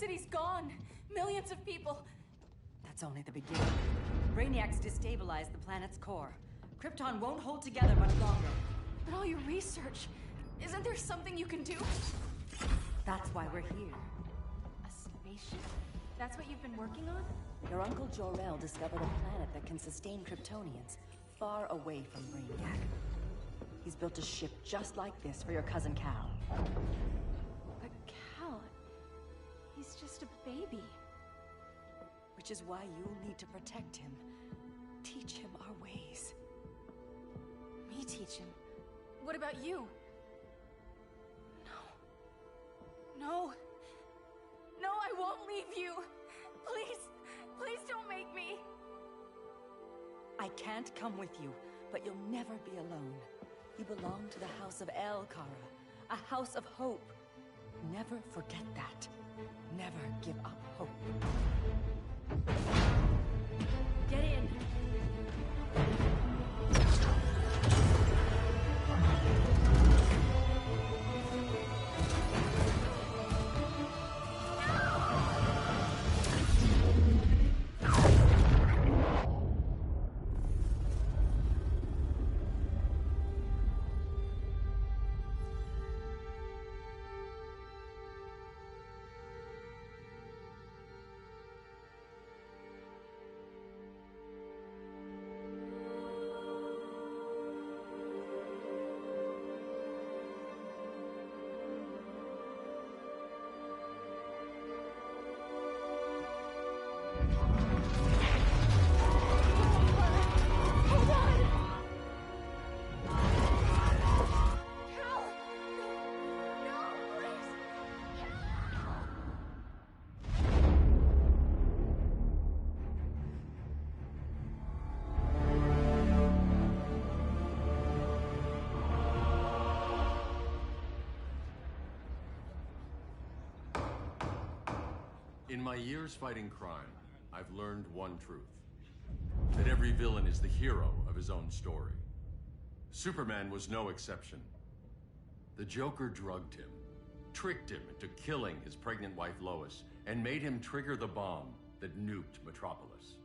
city's gone. Millions of people. That's only the beginning. Brainiac's destabilized the planet's core. Krypton won't hold together much longer. But all your research, isn't there something you can do? That's why we're here. A spaceship? That's what you've been working on? Your Uncle Jor-El discovered a planet that can sustain Kryptonians, far away from Brainiac. He's built a ship just like this for your cousin Cal. But Cal... he's just a baby. Which is why you'll need to protect him. Teach him our ways. Me teach him? What about you? No. No. No, I won't leave you! Please, please don't make me! I can't come with you, but you'll never be alone. You belong to the House of El, Kara. A house of hope. Never forget that. Never give up hope. Get in! In my years fighting crime, I've learned one truth. That every villain is the hero of his own story. Superman was no exception. The Joker drugged him, tricked him into killing his pregnant wife Lois, and made him trigger the bomb that nuked Metropolis.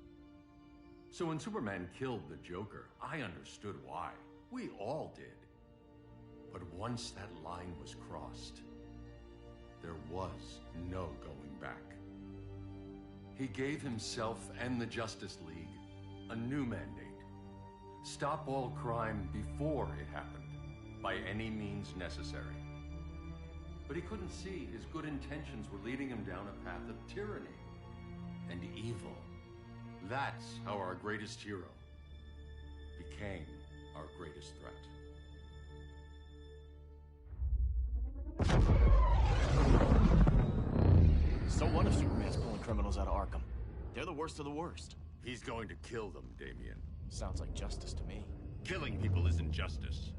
So when Superman killed the Joker, I understood why. We all did. But once that line was crossed, there was no going back. He gave himself and the Justice League a new mandate. Stop all crime before it happened, by any means necessary. But he couldn't see his good intentions were leading him down a path of tyranny and evil. That's how our greatest hero became our greatest threat. So what if Superman's pulling criminals out of Arkham? They're the worst of the worst. He's going to kill them, Damian. Sounds like justice to me. Killing people isn't justice.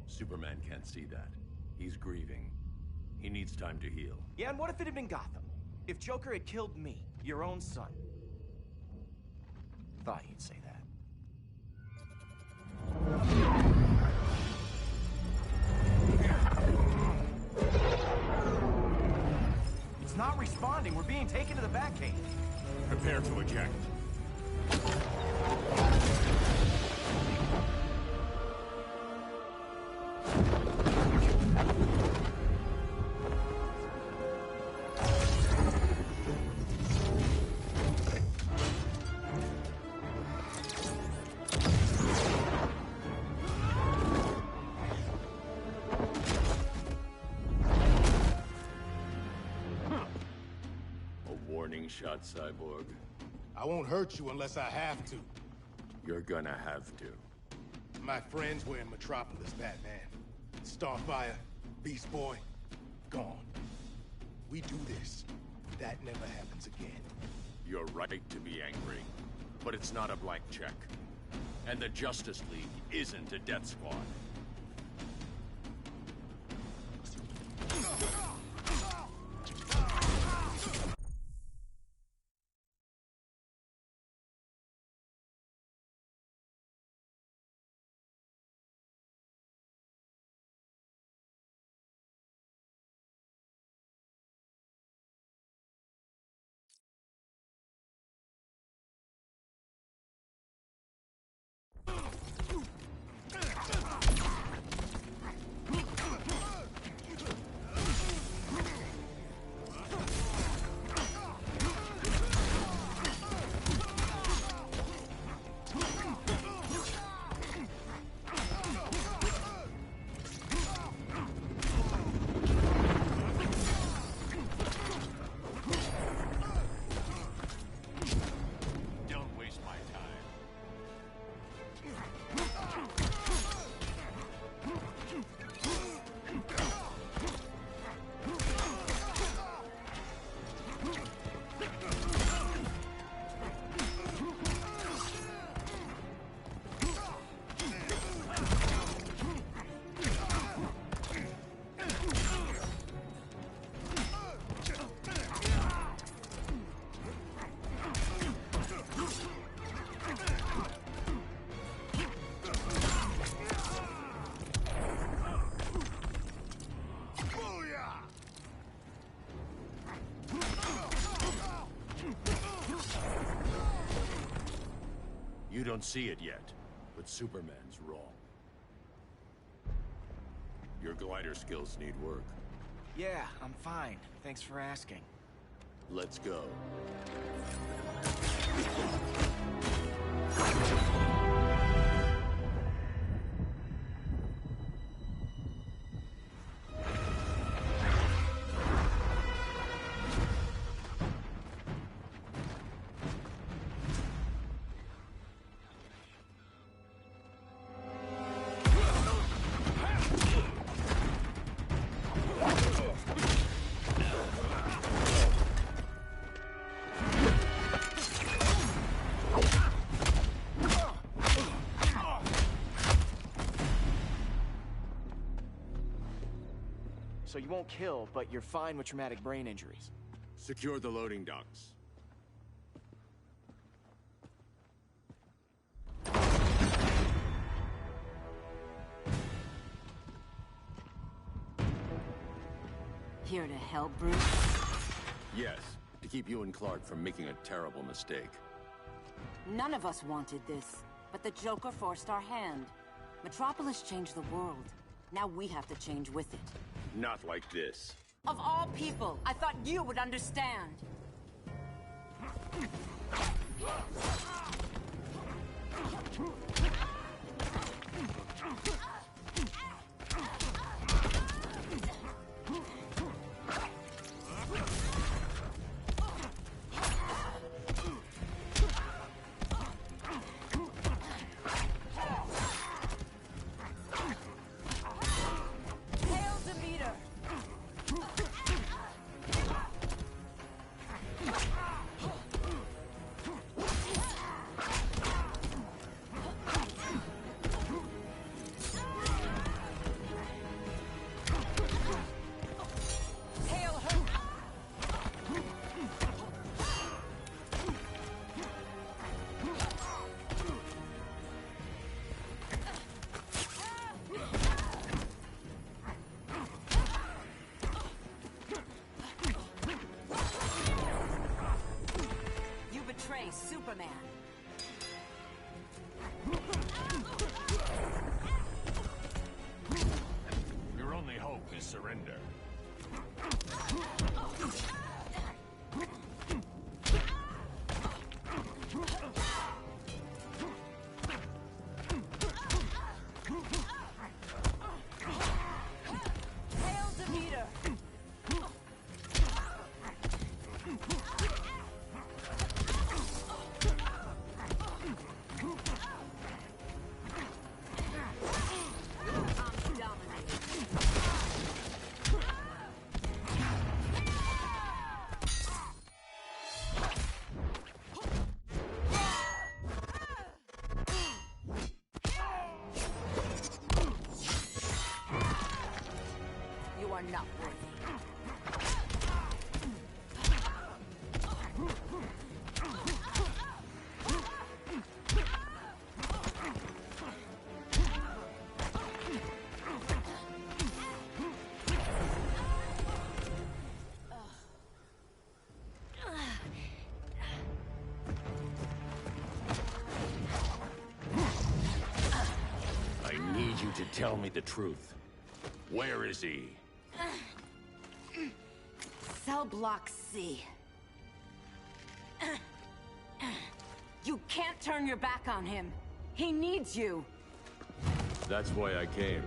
Superman can't see that. He's grieving. He needs time to heal. Yeah, and what if it had been Gotham? If Joker had killed me, your own son? Thought you'd say that. It's not responding. We're being taken to the Batcave. Prepare to eject. Warning shot, Cyborg. I won't hurt you unless I have to. You're gonna have to. My friends were in Metropolis, Batman. Starfire, Beast Boy, gone. We do this. That never happens again. You're right to be angry, but it's not a blank check. And the Justice League isn't a death squad. don't see it yet, but Superman's wrong. Your glider skills need work. Yeah, I'm fine. Thanks for asking. Let's go. So you won't kill, but you're fine with traumatic brain injuries. Secure the loading docks. Here to help, Bruce? Yes, to keep you and Clark from making a terrible mistake. None of us wanted this, but the Joker forced our hand. Metropolis changed the world. Now we have to change with it. Not like this. Of all people, I thought you would understand. Superman. Your only hope is surrender. Not worthy. I need you to tell me the truth. Where is he? Cell Block C. You can't turn your back on him. He needs you. That's why I came.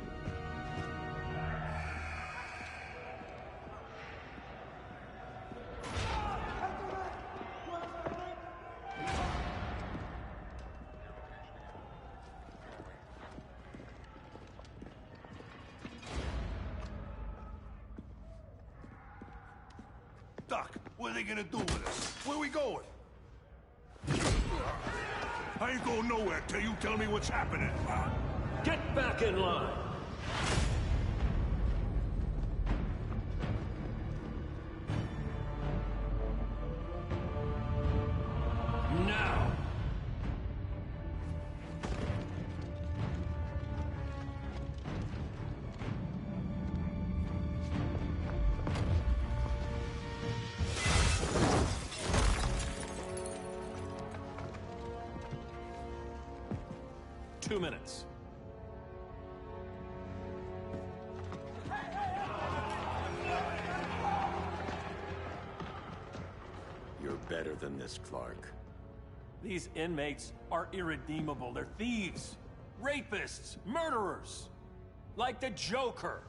Doc, what are they gonna do with us? Where we going? I ain't going nowhere till you tell me what's happening. Get back in line! Now! 2 minutes. You're better than this, Clark. These inmates are irredeemable. They're thieves, rapists, murderers. Like the Joker.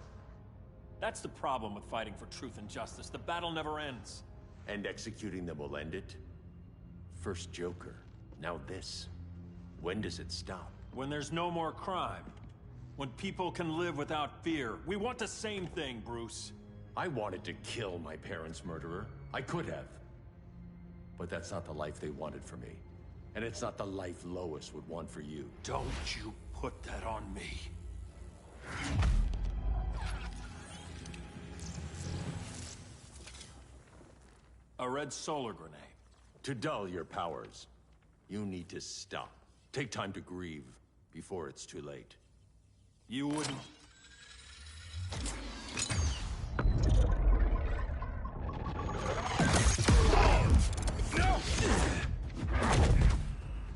That's the problem with fighting for truth and justice. The battle never ends. And executing them will end it? First Joker, now this. When does it stop? When there's no more crime. When people can live without fear. We want the same thing, Bruce. I wanted to kill my parents' murderer. I could have. But that's not the life they wanted for me. And it's not the life Lois would want for you. Don't you put that on me. A red solar grenade. To dull your powers, you need to stop. Take time to grieve before it's too late. You wouldn't...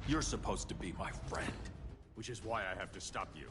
You're supposed to be my friend. Which is why I have to stop you.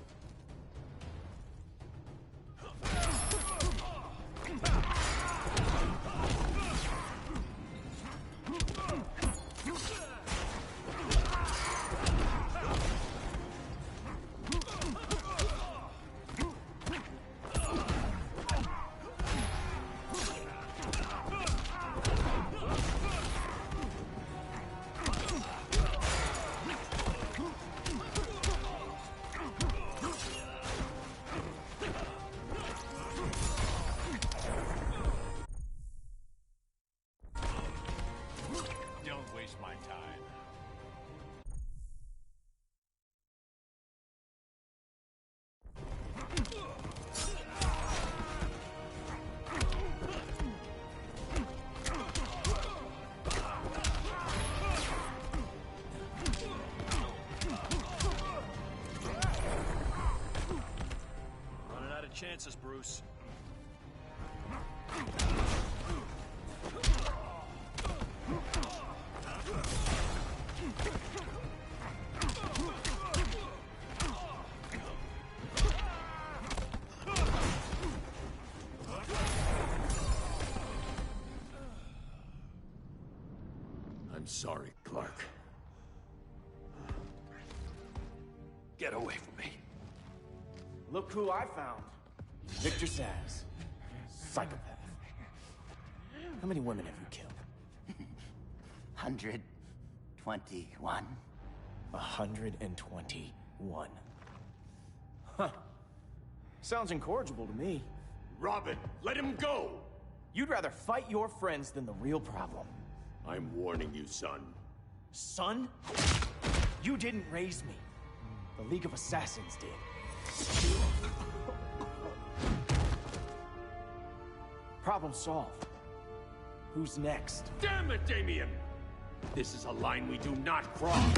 Don't waste my time. Running out of chances, Bruce. I'm sorry, Clark. Get away from me. Look who I found. Victor Saz. Psychopath. How many women have you killed? 121. 121. Huh. Sounds incorrigible to me. Robin, let him go! You'd rather fight your friends than the real problem. I'm warning you, son. Son? You didn't raise me. The League of Assassins did. Problem solved. Who's next? Damn it, Damien! This is a line we do not cross.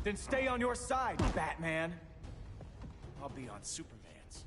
Then stay on your side, Batman. I'll be on Superman's.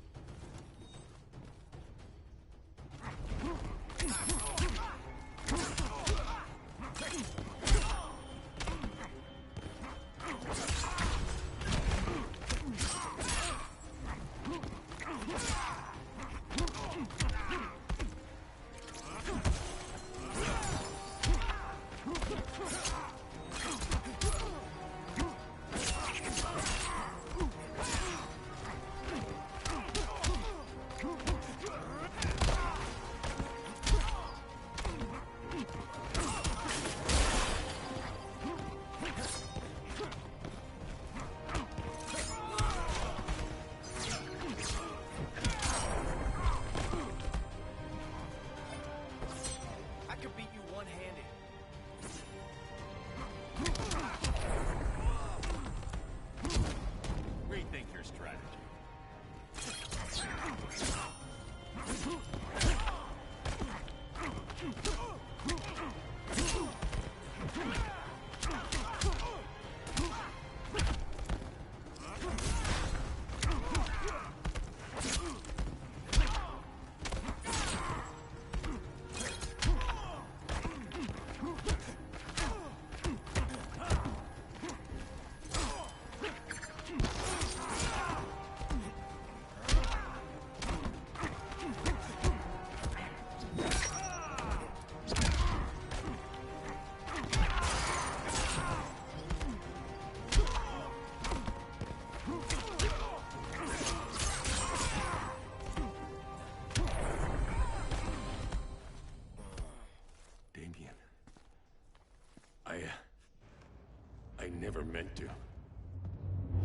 never meant to.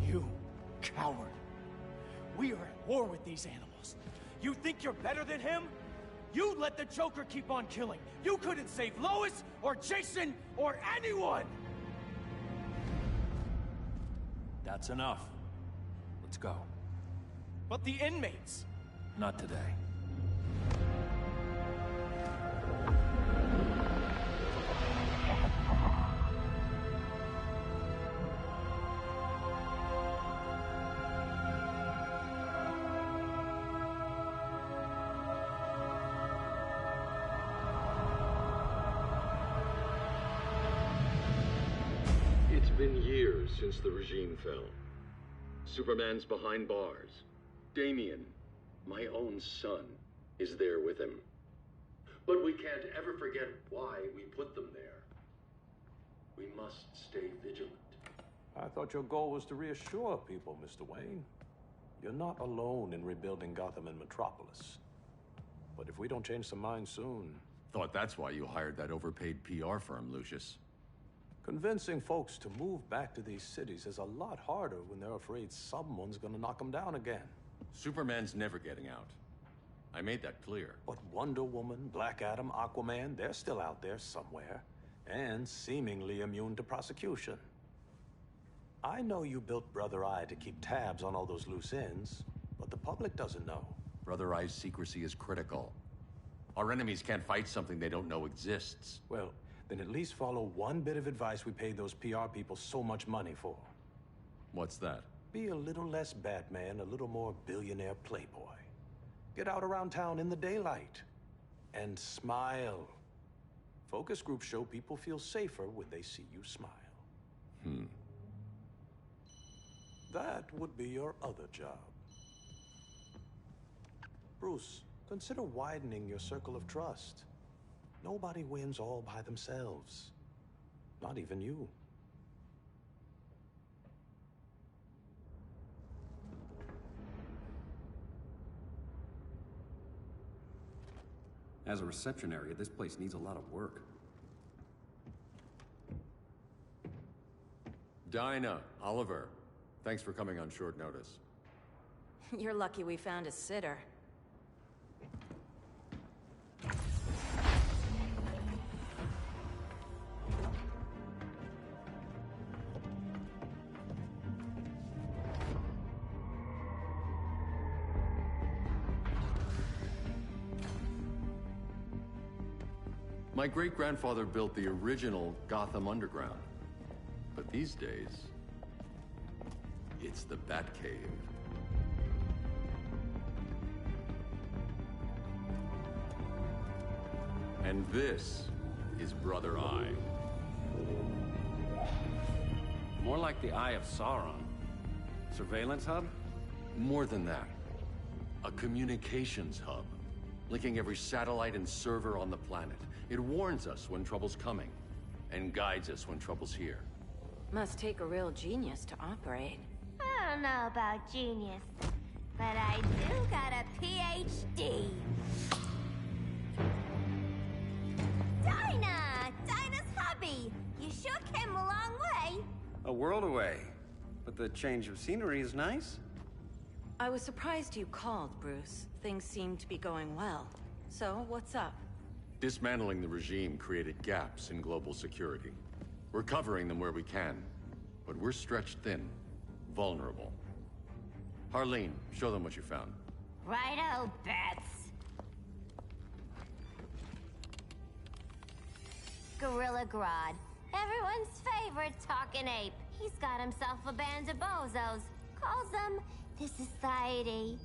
You coward. We are at war with these animals. You think you're better than him? You let the Joker keep on killing. You couldn't save Lois, or Jason, or anyone! That's enough. Let's go. But the inmates. Not today. It's been years since the regime fell. Superman's behind bars. Damien, my own son, is there with him. But we can't ever forget why we put them there. We must stay vigilant. I thought your goal was to reassure people, Mr. Wayne. You're not alone in rebuilding Gotham and Metropolis. But if we don't change some minds soon... Thought that's why you hired that overpaid PR firm, Lucius. Convincing folks to move back to these cities is a lot harder when they're afraid someone's gonna knock them down again. Superman's never getting out. I made that clear. But Wonder Woman, Black Adam, Aquaman, they're still out there somewhere. And seemingly immune to prosecution. I know you built Brother Eye to keep tabs on all those loose ends, but the public doesn't know. Brother Eye's secrecy is critical. Our enemies can't fight something they don't know exists. Well, then at least follow one bit of advice we paid those PR people so much money for. What's that? Be a little less Batman, a little more billionaire playboy. Get out around town in the daylight. And smile. Focus groups show people feel safer when they see you smile. That would be your other job. Bruce, consider widening your circle of trust. Nobody wins all by themselves. Not even you. As a reception area, this place needs a lot of work. Dinah, Oliver, thanks for coming on short notice. You're lucky we found a sitter. My great-grandfather built the original Gotham Underground. But these days, it's the Batcave. And this is Brother Eye. More like the Eye of Sauron. Surveillance hub? More than that. A communications hub, linking every satellite and server on the planet. It warns us when trouble's coming, and guides us when trouble's here. Must take a real genius to operate. I don't know about genius, but I do got a PhD. Dinah's hubby! You sure came a long way. A world away. But the change of scenery is nice. I was surprised you called, Bruce. Things seem to be going well. So, what's up? Dismantling the regime created gaps in global security. We're covering them where we can, but we're stretched thin, vulnerable. Harleen, show them what you found. Righto, Bats. Gorilla Grodd. Everyone's favorite talking ape. He's got himself a band of bozos. Calls them the Society.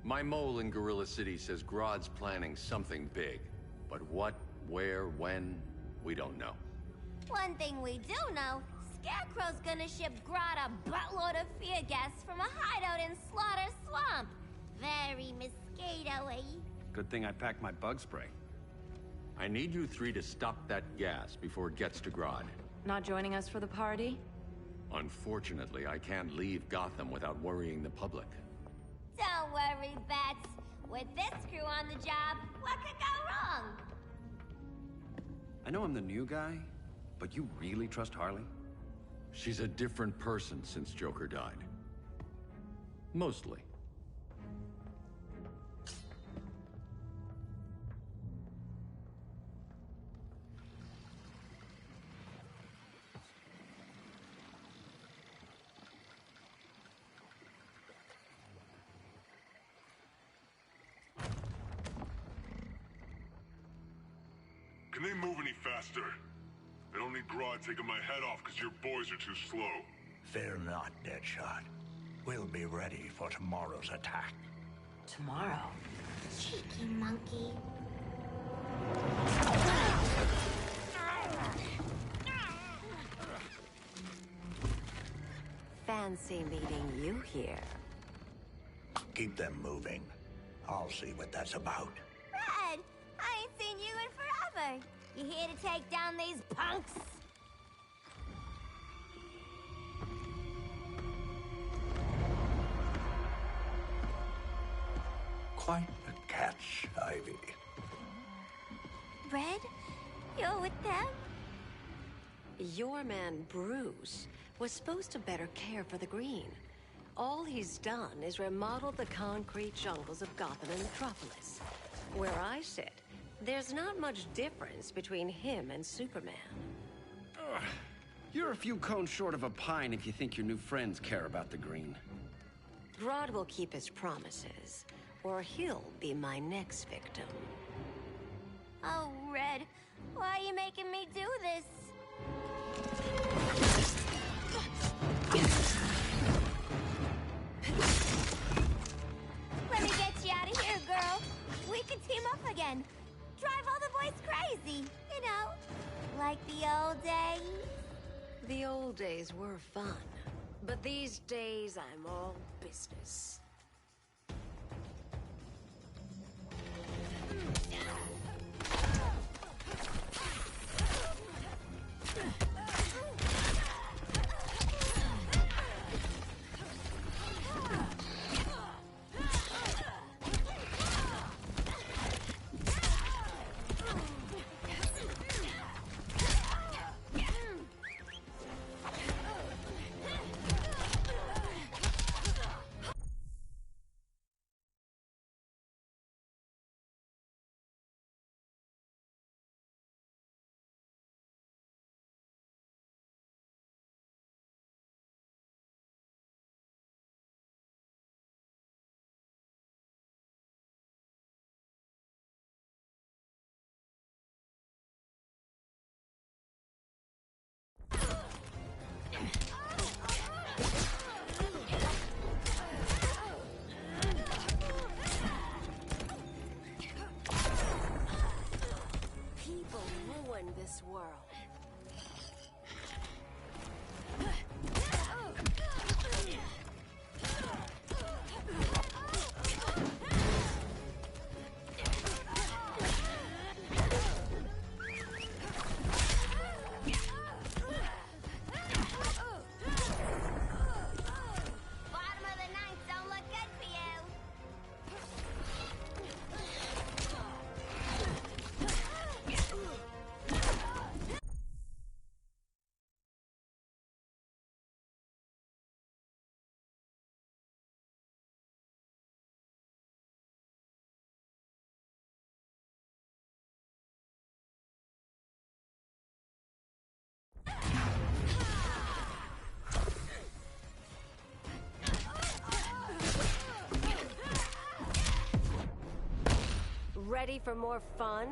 My mole in Gorilla City says Grodd's planning something big. But what, where, when, we don't know. One thing we do know, Scarecrow's gonna ship Grodd a buttload of fear gas from a hideout in Slaughter Swamp. Very mosquito-y. Good thing I packed my bug spray. I need you three to stop that gas before it gets to Grodd. Not joining us for the party? Unfortunately, I can't leave Gotham without worrying the public. Don't worry, Bats. With this crew on the job, what could go wrong? I know I'm the new guy, but you really trust Harley? She's a different person since Joker died. Mostly. Can they move any faster? I don't need Grodd taking my head off because your boys are too slow. Fear not, Deadshot. We'll be ready for tomorrow's attack. Tomorrow? Cheeky monkey. Fancy meeting you here. Keep them moving. I'll see what that's about. Red, I ain't seen you in forever. You here to take down these punks? Quite a catch, Ivy. Red, you're with them? Your man, Bruce, was supposed to better care for the Green. All he's done is remodel the concrete jungles of Gotham and Metropolis. Where I sit, there's not much difference between him and Superman. You're a few cones short of a pine if you think your new friends care about the Green. Grodd will keep his promises, or he'll be my next victim. Oh, Red, why are you making me do this? Let me get you out of here, girl. We can team up again. Drive all the boys crazy, you know, like the old days. The old days were fun, but these days I'm all business. People ruin this world. Bottom of the ninth don't look good for you. Ready for more fun?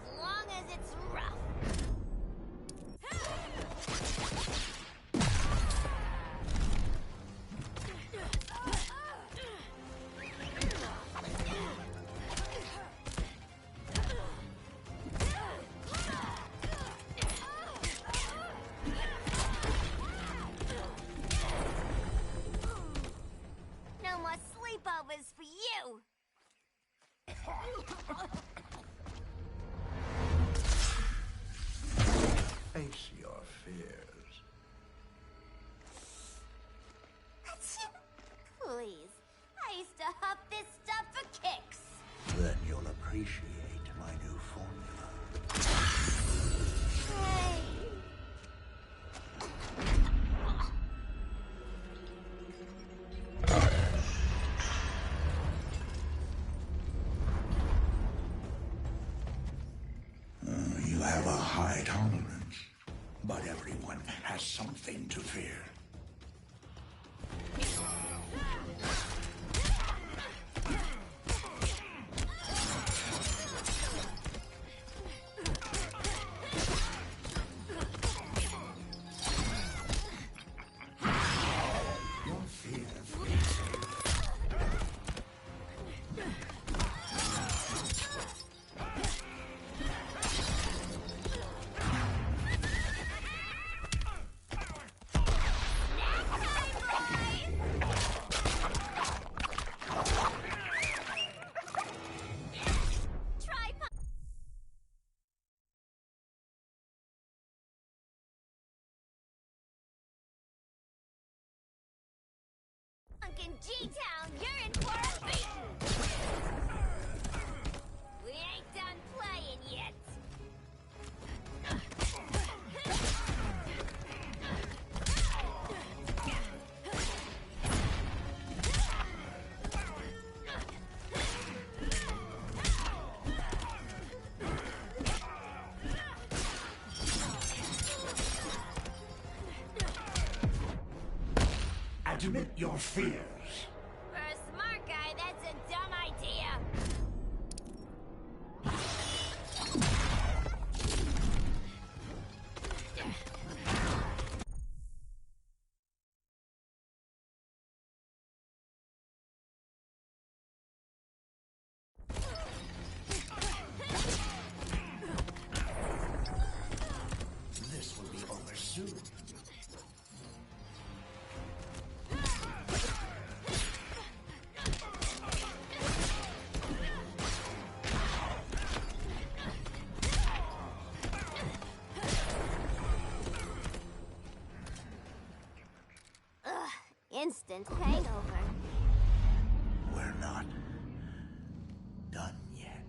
As long as it's rough. No more sleepovers for you. Face your fears. Please. I used to huff this stuff for kicks. Then you'll appreciate my new formula. Hey. back in G-Town, you're in for a beating! We ain't done playing yet. Admit your fears. For a smart guy, that's a dumb idea. This will be over soon. Instant hangover. We're not done yet.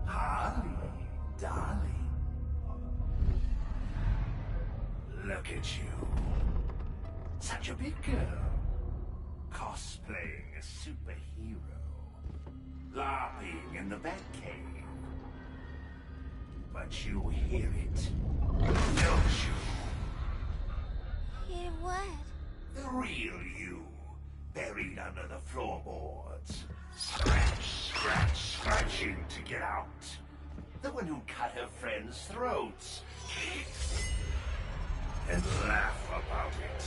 Harley, darling. Look at you. Such a big girl. Cosplaying a superhero. LARPing in the Batcave. But you hear it, don't you? Hear what? The real you, buried under the floorboards. Scratch, scratch, scratching to get out. The one who cut her friends' throats. And laugh about it.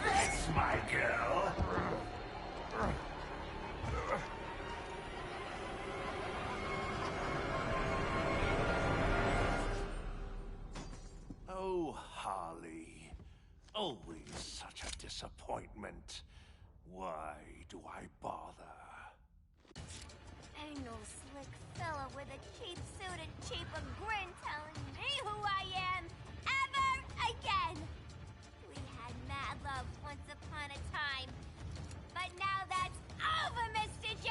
That's my girl. Oh, Harley. Always such a disappointment. Why do I bother? Ain't no slick fella with a cheap suit and cheaper grin telling me who I am ever again. We had mad love once upon a time, but now that's over, Mr. J.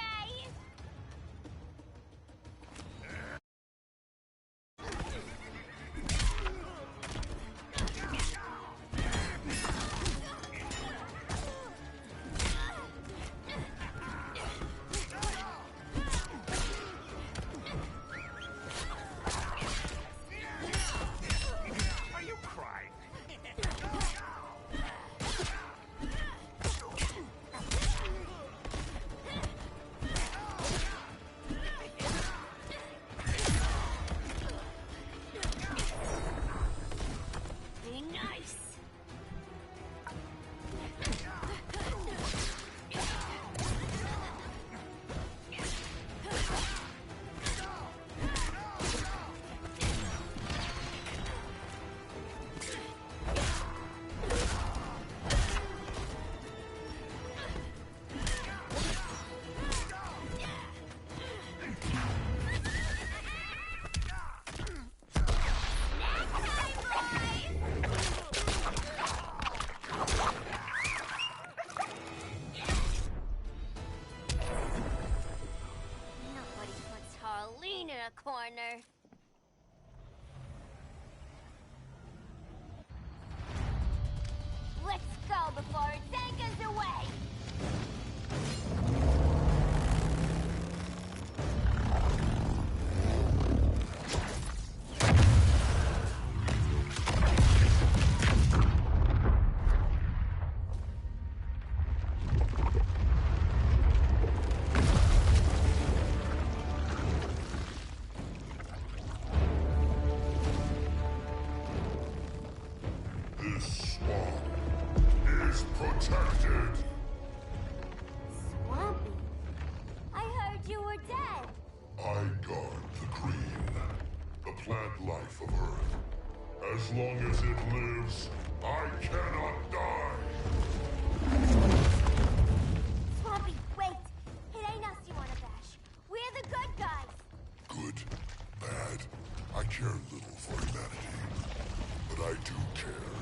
bad life of Earth. As long as it lives, I cannot die! Swampy, wait! It ain't us you wanna bash. We're the good guys! Good, bad, I care little for humanity. But I do care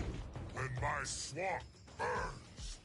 when my swamp burns!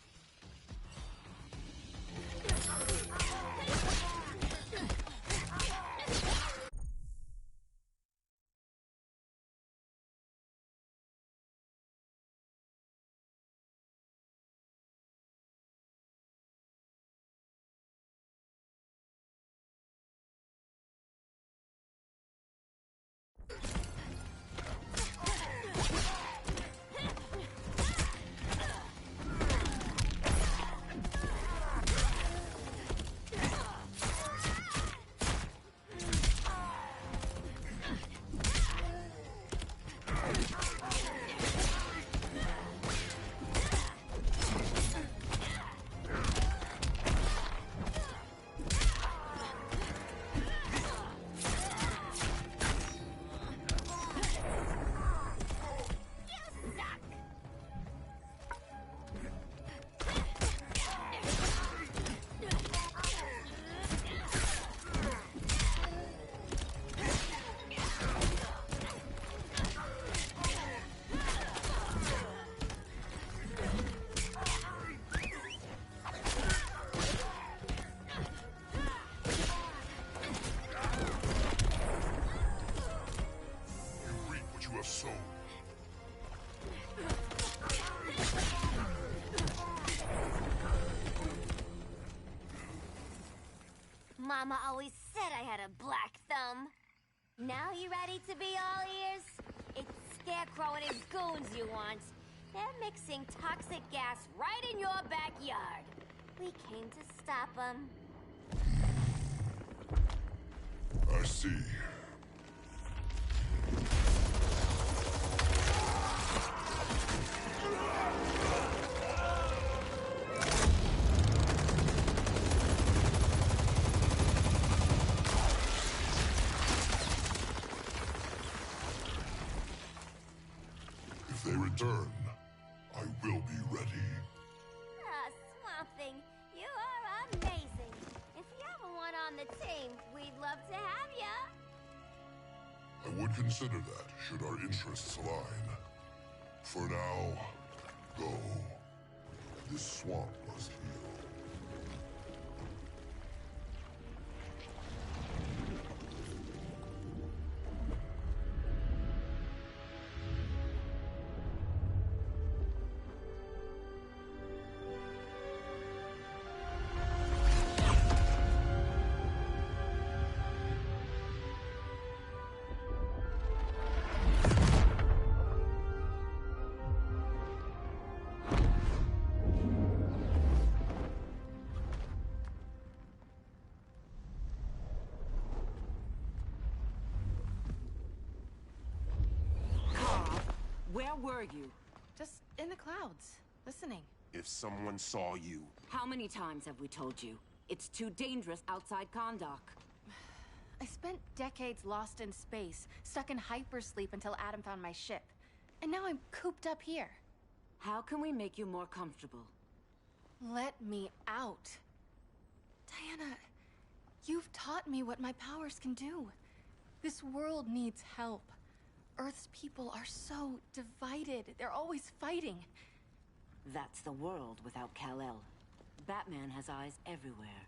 Mama always said I had a black thumb. Now you ready to be all ears? It's Scarecrow and his goons you want. They're mixing toxic gas right in your backyard. We came to stop them. I see. If they return, I will be ready. Ah, Swamp Thing, you are amazing. If you ever want on the team, we'd love to have ya. I would consider that, should our interests align. For now, go. This swamp must heal. Where were you? Just in the clouds, listening. If someone saw you... How many times have we told you? It's too dangerous outside Kahndaq. I spent decades lost in space, stuck in hypersleep until Adam found my ship. And now I'm cooped up here. How can we make you more comfortable? Let me out. Diana, you've taught me what my powers can do. This world needs help. Earth's people are so divided. They're always fighting. That's the world without Kal-El. Batman has eyes everywhere.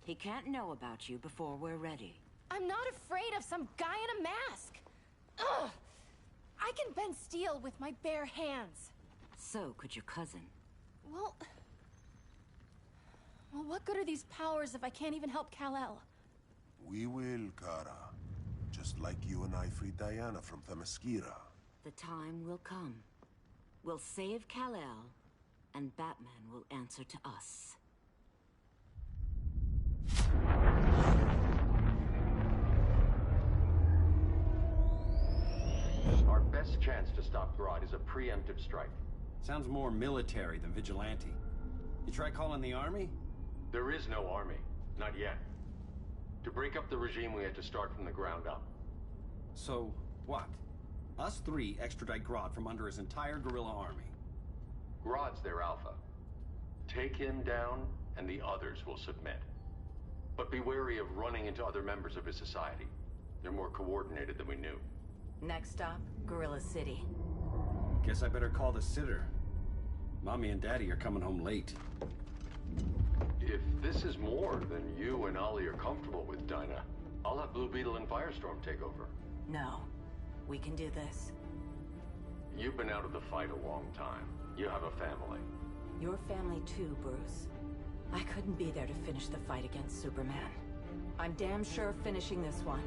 He can't know about you before we're ready. I'm not afraid of some guy in a mask. Ugh! I can bend steel with my bare hands. So could your cousin. Well, what good are these powers if I can't even help Kal-El? We will, Kara. Just like you and I freed Diana from Themyscira. The time will come. We'll save Kal-El, and Batman will answer to us. Our best chance to stop Grodd is a preemptive strike. Sounds more military than vigilante. You try calling the army? There is no army. Not yet. To break up the regime, we had to start from the ground up. So, What? Us three extradite Grodd from under his entire guerrilla army. Grodd's their alpha. Take him down, and the others will submit. But be wary of running into other members of his society. They're more coordinated than we knew. Next stop, Gorilla City. Guess I better call the sitter. Mommy and Daddy are coming home late. If this is more than you and Ollie are comfortable with, Dinah, I'll have Blue Beetle and Firestorm take over. No. We can do this. You've been out of the fight a long time. You have a family. Your family too, Bruce. I couldn't be there to finish the fight against Superman. I'm damn sure finishing this one.